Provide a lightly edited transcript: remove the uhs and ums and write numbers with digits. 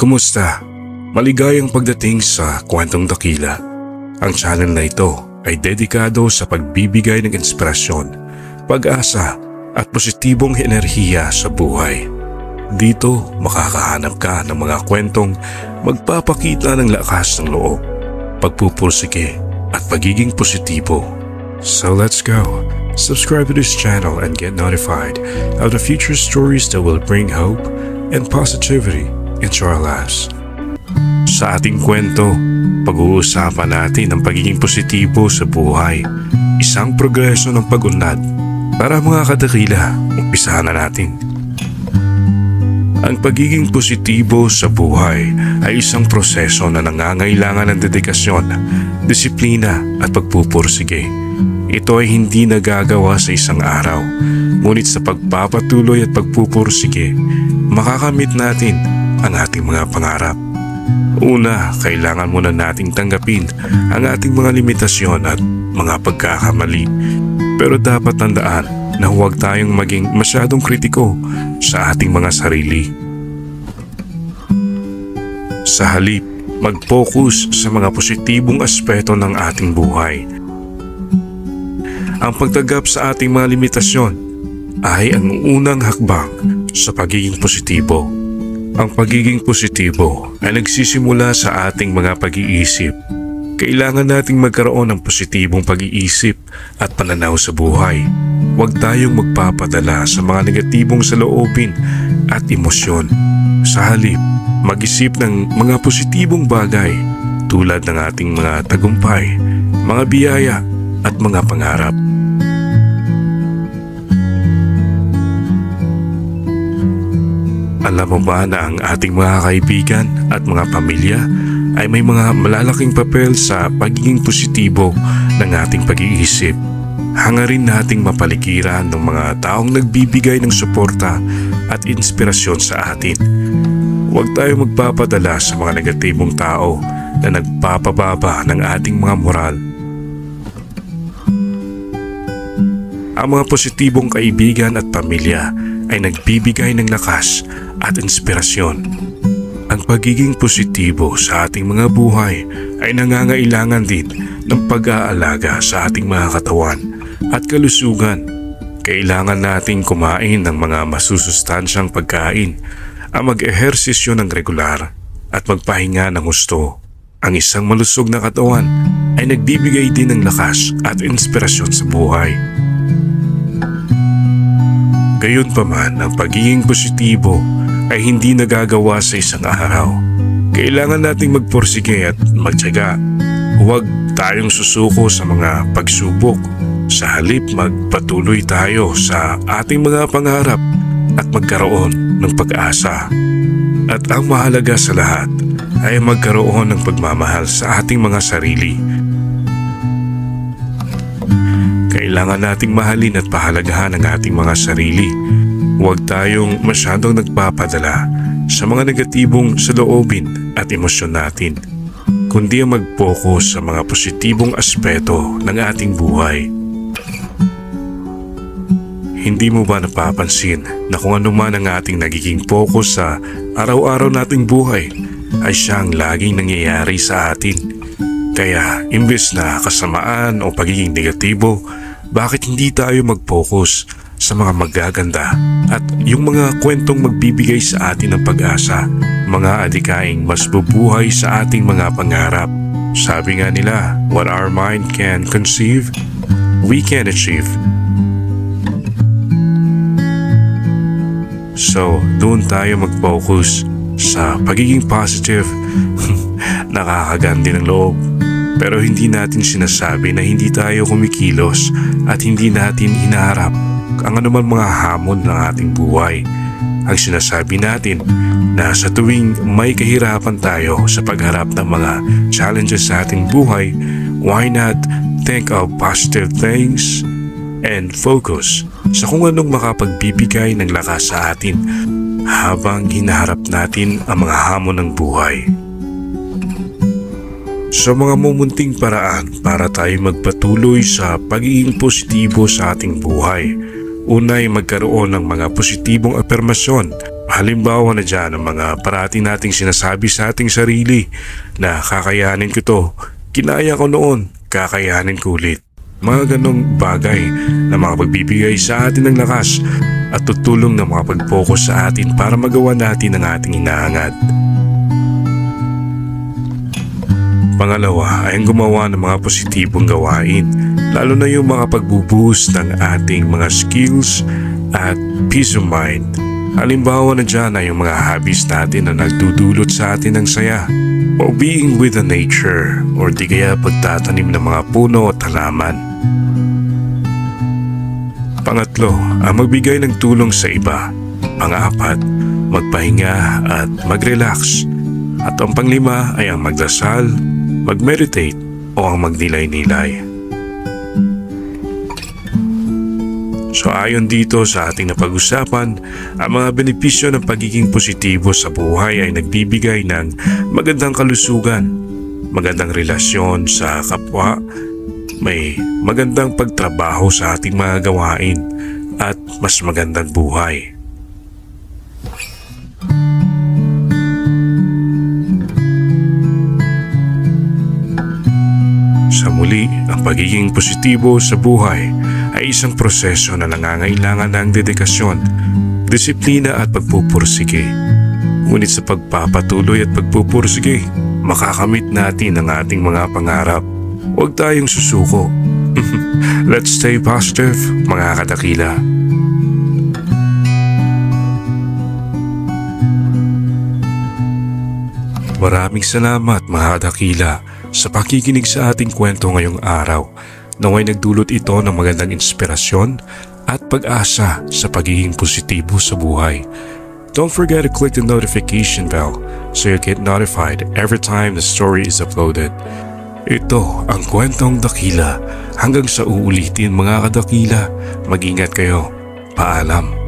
Kumusta? Maligayang pagdating sa Kwentong Dakila. Ang channel na ito ay dedikado sa pagbibigay ng inspirasyon, pag-asa at positibong enerhiya sa buhay. Dito makakahanap ka ng mga kwentong magpapakita ng lakas ng loob, pagpupursige at pagiging positibo. So let's go! Subscribe to this channel and get notified of the future stories that will bring hope and positivity into our lives. Sa ating kwento, pag-uusapan natin ang pagiging positibo sa buhay, isang progreso ng pag-unlad. Para mga kadakila, umpisahan na natin. Ang pagiging positibo sa buhay ay isang proseso na nangangailangan ng dedikasyon, disiplina at pagpupursige. Ito ay hindi nagagawa sa isang araw, ngunit sa pagpapatuloy at pagpupursige, makakamit natin ang ating mga pangarap. Una, kailangan muna nating tanggapin ang ating mga limitasyon at mga pagkakamali. Pero dapat tandaan na huwag tayong maging masyadong kritiko sa ating mga sarili. Sa halip, mag-focus sa mga positibong aspeto ng ating buhay. Ang pagtanggap sa ating mga limitasyon ay ang unang hakbang sa pagiging positibo. Ang pagiging positibo ay nagsisimula sa ating mga pag-iisip. Kailangan nating magkaroon ng positibong pag-iisip at pananaw sa buhay. Huwag tayong magpapadala sa mga negatibong saloobin at emosyon. Sa halip, mag-isip ng mga positibong bagay tulad ng ating mga tagumpay, mga biyaya at mga pangarap. Alam mo ba na ang ating mga kaibigan at mga pamilya ay may mga malalaking papel sa pagiging positibo ng ating pag-iisip? Hangarin nating mapaligiran ng mga taong nagbibigay ng suporta at inspirasyon sa atin. Huwag tayong magpapadala sa mga negatibong tao na nagpapababa ng ating mga moral. Ang mga positibong kaibigan at pamilya ay nagbibigay ng lakas at inspirasyon. Ang pagiging positibo sa ating mga buhay ay nangangailangan din ng pag-aalaga sa ating mga katawan at kalusugan. Kailangan nating kumain ng mga masusustansyang pagkain, ang mag-ehersisyo ng regular at magpahinga ng husto. Ang isang malusog na katawan ay nagbibigay din ng lakas at inspirasyon sa buhay. Gayunpaman, ang pagiging positibo ay hindi nagagawa sa isang araw. Kailangan nating magpursige at magtiyaga. Huwag tayong susuko sa mga pagsubok. Sa halip, magpatuloy tayo sa ating mga pangarap at magkaroon ng pag-asa. At ang mahalaga sa lahat ay magkaroon ng pagmamahal sa ating mga sarili. Kailangan nating mahalin at pahalagahan ang ating mga sarili. Huwag tayong masyadong nagpapadala sa mga negatibong saloobin at emosyon natin, kundi ang mag-focus sa mga positibong aspeto ng ating buhay. Hindi mo ba napapansin na kung ano man ang ating nagiging focus sa araw-araw nating buhay ay siyang laging nangyayari sa atin? Kaya imbes na kasamaan o pagiging negatibo, bakit hindi tayo mag-focus sa mga magaganda at yung mga kwentong magbibigay sa atin ng pag-asa, mga adikaing mas bubuhay sa ating mga pangarap? Sabi nga nila, what our mind can conceive, we can achieve. So, doon tayo mag-focus sa pagiging positive. Nakakagandi ng loob. Pero hindi natin sinasabi na hindi tayo kumikilos at hindi natin hinaharap ang anuman mga hamon ng ating buhay. Ang sinasabi natin na sa tuwing may kahirapan tayo sa pagharap ng mga challenges sa ating buhay, why not think of positive things and focus sa kung anong makapagbibigay ng lakas sa atin habang hinaharap natin ang mga hamon ng buhay. Sa mga mumunting paraan para tayo magpatuloy sa pagiging positibo sa ating buhay, una ay magkaroon ng mga positibong afirmasyon Halimbawa na dyan ang mga parati nating sinasabi sa ating sarili na kakayanin ko to, kinaya ko noon, kakayanin ko ulit. Mga ganong bagay na makapagbibigay sa atin ng lakas at tutulong na makapag-focus sa atin para magawa natin ang ating hinahangad. Pangalawa ay ang gumawa ng mga positibong gawain, lalo na yung mga pagbubuhos ng ating mga skills at peace of mind. Halimbawa na dyan ay yung mga hobbies natin na nagdudulot sa atin ng saya, o being with the nature, or di kaya pagtatanim ng mga puno at halaman. Pangatlo, ang magbigay ng tulong sa iba. Pang-apat, magpahinga at mag-relax. At ang panglima ay ang magdasal, mag-meditate o ang magnilay-nilay. So ayon dito sa ating napag-usapan, ang mga benepisyo ng pagiging positibo sa buhay ay nagbibigay ng magandang kalusugan, magandang relasyon sa kapwa, may magandang pagtrabaho sa ating mga gawain at mas magandang buhay. Sa muli, ang pagiging positibo sa buhay ay isang proseso na nangangailangan ng dedikasyon, disiplina at pagpupursige. Ngunit sa pagpapatuloy at pagpupursige, makakamit natin ang ating mga pangarap. Huwag tayong susuko. Let's stay positive, mga kadakila. Maraming salamat, mga kadakila, sa pakikinig sa ating kwento ngayong araw. Naway nagdulot ito ng magandang inspirasyon at pag-asa sa pagiging positibo sa buhay. Don't forget to click the notification bell so you get notified every time the story is uploaded. Ito ang kwentong dakila. Hanggang sa uulitin, mga kadakila, mag-ingat kayo. Paalam.